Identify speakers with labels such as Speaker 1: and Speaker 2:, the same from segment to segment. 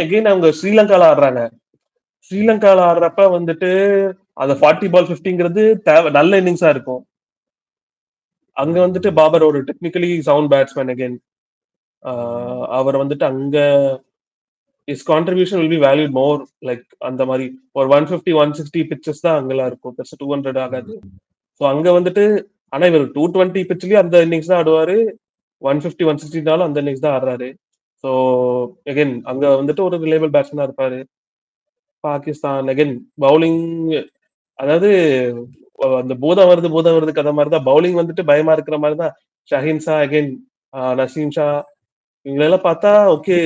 Speaker 1: Again அவங்க ஸ்ரீலங்கால ஆடுறாங்க. ஸ்ரீலங்கால ஆடுறப்ப வந்துட்டு அந்த 40 பால் 50ங்கிறது நல்ல இன்னிங்ஸா இருக்கும். அங்க வந்துட்டு பாபர் ஒரு டெக்னிக்கலி சவுண்ட் பேட்ஸ்மேன் அகைன். ஆ அவர் வந்துட்டு அங்க his contribution will be valued more like அந்த மாரி ஒரு 150, 160 பிட்சஸ் தான் அங்கலாம் இருக்கும். பெருசா 200 ஆகாது. சோ அங்க வந்துட்டு ஆனா இவர் 220 பிட்ச்லயும் அந்த இன்னிங்ஸ் தான் ஆடுவாரு. 150, 160னாலும் அந்த இன்னிங்ஸ் தான் ஆடுறாரு. சோ அகைன் அங்க வந்துட்டு ஒரு ரிலையபிள் பேட்ஸ்மேனா இருப்பாரு. பாகிஸ்தான் அகைன் பவுலிங் அதாவது அந்த பூதம் வருது கதை மாரி தான். பவுலிங் வந்துட்டு பயமா இருக்கிற மாரி தான். ஷஹீன் ஷா அகைன் நசீம் ஷா இவங்களெல்லாம் பார்த்தா okay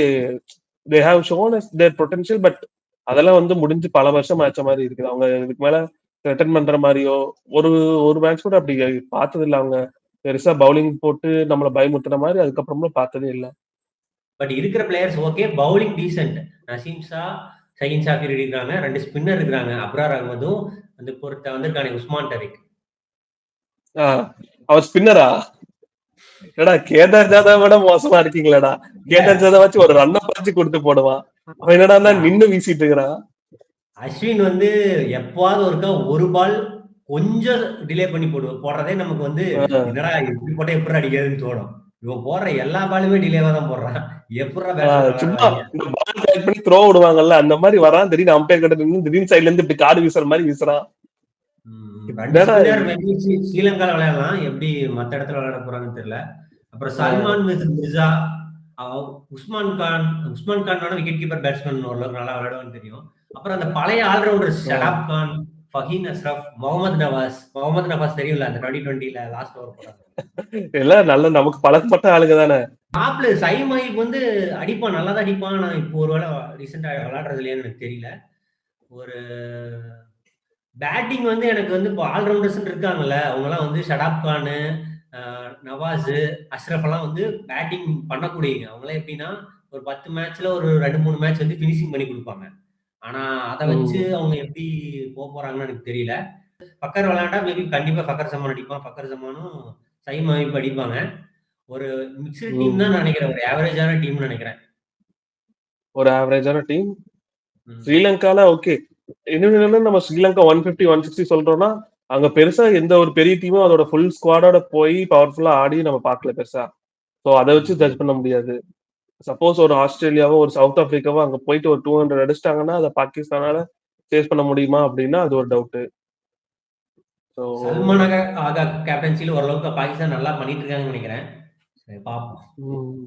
Speaker 1: they have shown as their potential but அதெல்லாம் வந்து முடிஞ்சு பல வருஷம் ஆச்ச மாரி இருக்குது. அவங்க இதுக்கு மேல ரிட்டர்ன் பண்ற மாரியோ ஒரு ஒரு மேட்ச் கூட அப்படி பார்த்தது இல்ல அவங்க. பெருசா பவுலிங் போட்டு நம்மள பயமுறுத்துற மாரி அதுக்கப்புறமா பார்த்ததே இல்ல.
Speaker 2: பட் இருக்கிற players okay. Bowling decent. Naseem Shah, Shaheen Shakir இருக்காங்க. 2 ஸ்பின்னர் இருக்காங்க. அப்ரார் அகமதும் அந்த பொறுத்த வந்திருக்கானே உஸ்மான் டரிக்.
Speaker 1: அவர் ஸ்பின்னரா? என்னடா கேதார் ஜாதவ் விட மோசமா இருக்கீங்களாடா. கேதார் ஜாதவ் வச்சு ஒரு ரன்ன பறிச்சு கொடுத்து போடுவான். அவன் என்னடா நின்னு வீசிட்டு இருக்கிறான்.
Speaker 2: அஸ்வின் வந்து எப்பாவது ஒருக்கா ஒரு பால் கொஞ்சம் டிலே பண்ணி போடுறதே நமக்கு வந்து என்னடா இப்படி போட்டா எப்படி அடிக்காதுன்னு தோணும். இவன் போடுற எல்லா பாலுமே டிலேவா தான் போடுறான். எப்படா பேட்ஸ்மேன்
Speaker 1: சும்மா
Speaker 2: விளையாடுவாங்க.
Speaker 1: இந்த பால் கலெக்ட் பண்ணி த்ரோ விடுவாங்கல்ல அந்த மாதிரி வரான். திடீர்னு அம்பையர் கிட்ட நின்னு திடீர்னு சைடுல இருந்து இப்படி காடு வீசுற மாதிரி வீசுறான்.
Speaker 2: 2 ஸ்பின்னர் மேபி ஸ்ரீலங்கால விளையாடலாம். எப்படி மத்த இடத்துல விளையாட போறாங்கன்னு தெரியல. அப்புறம் Salman Mirza, Usman Khan wicket keeper batsman ஓரளவுக்கு நல்லா விளையாடுவான்னு தெரியும். அப்புறம் அந்த பழைய ஆல்ரவுண்டர் ஷடாப் கான், ஃபஹீன் அஸ்ரப், முகமது நவாஸ் தெரியும்ல அந்த 2020ல லாஸ்ட் ஓவர் போட்டாங்க.
Speaker 1: எல்லாம் நல்ல நமக்கு பழக்கப்பட்ட ஆளுங்க தானே.
Speaker 2: டாப்ல சைம் அய்யூப் வந்து அடிப்பான், நல்லா தான் அடிப்பான். நான் இப்போ ஒருவேளை ரீசெண்டா விளையாடுறது இல்லையான்னு எனக்கு தெரியல. ஒரு பேட்டிங் வந்து எனக்கு வந்து இப்போ ஆல்ரவுண்டர்ஸ் இருக்காங்கல்ல, அவங்கலாம் வந்து ஷடாப் கான், நவாஸ், அஷ்ரப் எல்லாம் வந்து பேட்டிங் பண்ணக்கூடியவங்க. அவங்களாம் எப்படின்னா ஒரு 10 மேட்ச்ல ஒரு 2, 3 மேட்ச் வந்து பினிஷிங் பண்ணி கொடுப்பாங்க. ஆனா அத வச்சு அவங்க எப்படி போறாங்கன்னு எனக்கு தெரியல. ஃபக்கர் விளையாண்டா மேபி கண்டிப்பா ஃபக்கர் ஜமான் அடிப்பான். ஃபக்கர் ஜமானும் சைம் அய்யூப் அடிப்பாங்க. ஒரு மிக்ஸ்டு டீம் தான் நினைக்கிறேன். ஒரு ஆவரேஜான டீம்னு நினைக்கிறேன்.
Speaker 1: ஒரு ஆவரேஜான டீம். ஸ்ரீலங்கால ஓகே. இன்னும் நம்ம ஸ்ரீலங்கா 150, 160 சொல்றோம்னா அங்க பெருசா எந்த ஒரு பெரிய டீமும் அதோட ஃபுல் ஸ்குவாடோட போய் பவர்ஃபுல்லா ஆடி நம்ம பார்க்கல பெருசா. சோ அத வச்சு ஜட்ஜ் பண்ண முடியாது. சப்போஸ் ஒரு ஆஸ்திரேலியாவோ ஒரு சவுத் ஆப்பிரிக்காவோ அங்க போயிட்டு ஒரு 200 அடிச்சிட்டாங்கன்னா அத பாகிஸ்தானால சேஸ் பண்ண முடியுமா அப்படின்னா அது ஒரு டவுட்.
Speaker 2: சல்மான் ஆகா கேப்டன்சில ஓரளவுக்கு பாகிஸ்தான் நல்லா பண்ணிட்டு இருக்காங்கன்னு நினைக்கிறேன். சரி பார்ப்போம்.